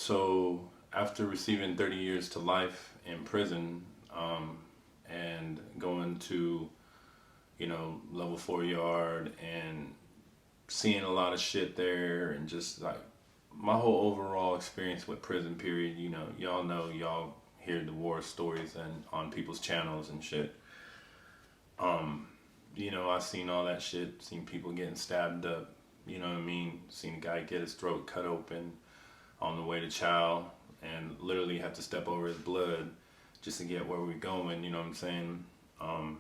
So after receiving 30 years to life in prison, and going to, level 4 yard and seeing a lot of shit there and just like my whole overall experience with prison period, y'all hear the war stories and on people's channels and shit. Um, I seen all that shit, seen people getting stabbed up, you know what I mean? Seen a guy get his throat cut open on the way to chow and literally have to step over his blood just to get where we're going, you know what I'm saying? Um,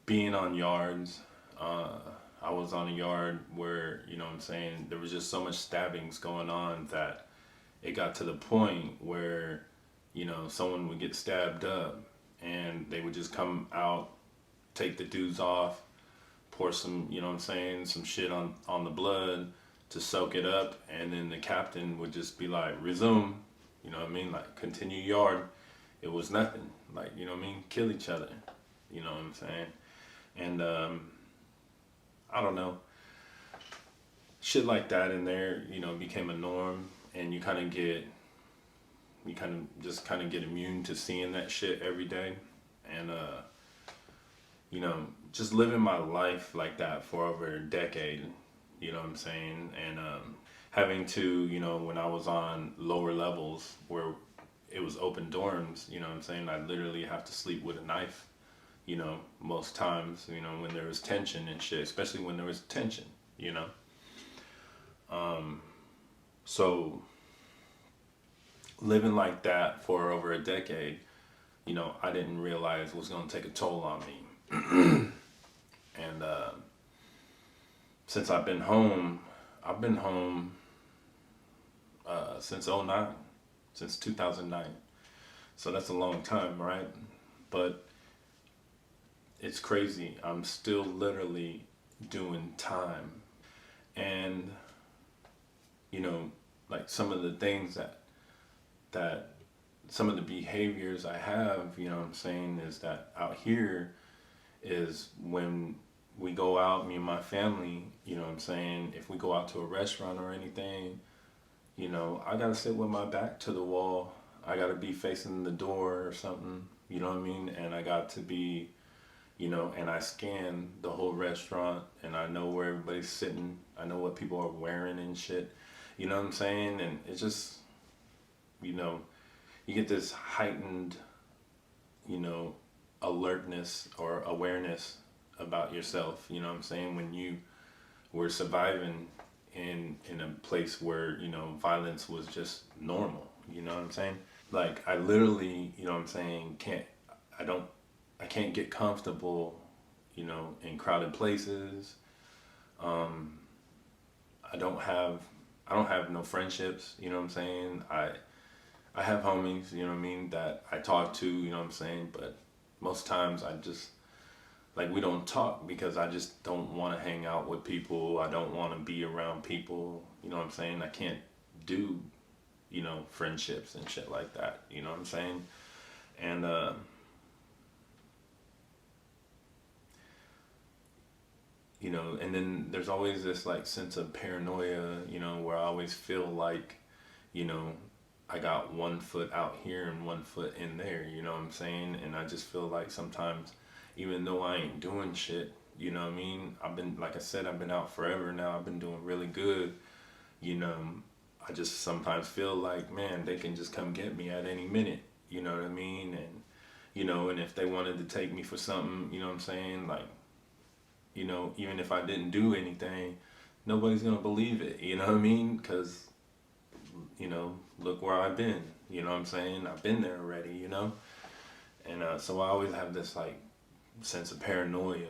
Being on yards, uh, I was on a yard where, you know what I'm saying, there was just so much stabbings going on that it got to the point where, someone would get stabbed up and they would just come out, take the dudes off, pour some, you know what I'm saying, some shit on the blood to soak it up, and then the captain would just be like, resume, you know what I mean, like continue yard. It was nothing, like, you know what I mean, kill each other, you know what I'm saying? And I don't know, shit like that in there, became a norm, and you kind of just kind of get immune to seeing that shit every day, and just living my life like that for over a decade, you know what I'm saying, and having to, when I was on lower levels where it was open dorms, you know what I'm saying, I literally have to sleep with a knife, most times, when there was tension and shit, especially when there was tension, you know. Um, so living like that for over a decade, I didn't realize was going to take a toll on me. And since I've been home since '09, since 2009. So that's a long time, right? But it's crazy. I'm still literally doing time. And, you know, like some of the things that some of the behaviors I have, you know what I'm saying, is that out here is when we go out, me and my family, you know what I'm saying, if we go out to a restaurant or anything, I gotta sit with my back to the wall. I gotta be facing the door or something, you know what I mean? And I got to be, and I scan the whole restaurant and I know where everybody's sitting. I know what people are wearing and shit. You know what I'm saying? And it's just, you know, you get this heightened, you know, alertness or awareness about yourself, you know what I'm saying, when you were surviving in a place where, violence was just normal, you know what I'm saying? Like I literally, you know what I'm saying, I don't I can't get comfortable, in crowded places. Um I don't have I don't have no friendships, you know what I'm saying? I have homies, you know what I mean, that I talk to, you know what I'm saying, but most times I just, like, we don't talk because I just don't want to hang out with people. I don't want to be around people, you know what I'm saying? I can't do, friendships and shit like that, you know what I'm saying? And, and then there's always this, like, sense of paranoia, where I always feel like, you know, I got one foot out here and one foot in there, you know what I'm saying? And I just feel like sometimes, even though I ain't doing shit, you know what I mean? Like I said, I've been out forever now. I've been doing really good, you know. I just sometimes feel like, man, they can just come get me at any minute, you know what I mean? And, and if they wanted to take me for something, you know what I'm saying? Like, even if I didn't do anything, nobody's gonna believe it, you know what I mean? Because look where I've been, you know what I'm saying? I've been there already, And so I always have this like sense of paranoia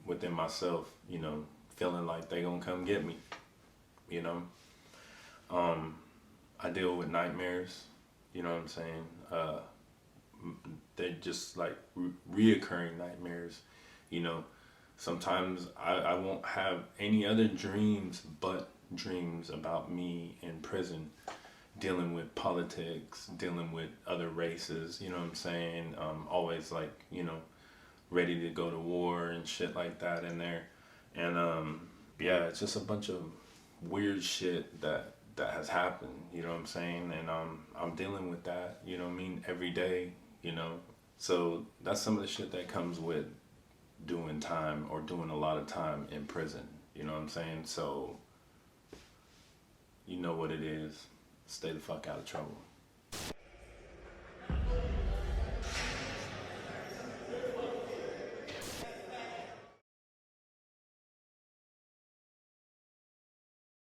within myself, feeling like they gonna come get me, you know. Um, I deal with nightmares, you know what I'm saying? They're just like reoccurring nightmares, you know. Sometimes I won't have any other dreams but dreams about me in prison, dealing with politics, dealing with other races, you know what I'm saying? Always like, ready to go to war and shit like that in there. And yeah, it's just a bunch of weird shit that that has happened, you know what I'm saying? And I'm dealing with that, you know what I mean, every day, you know. So that's some of the shit that comes with doing time or doing a lot of time in prison, you know what I'm saying? So you know what it is. Stay the fuck out of trouble.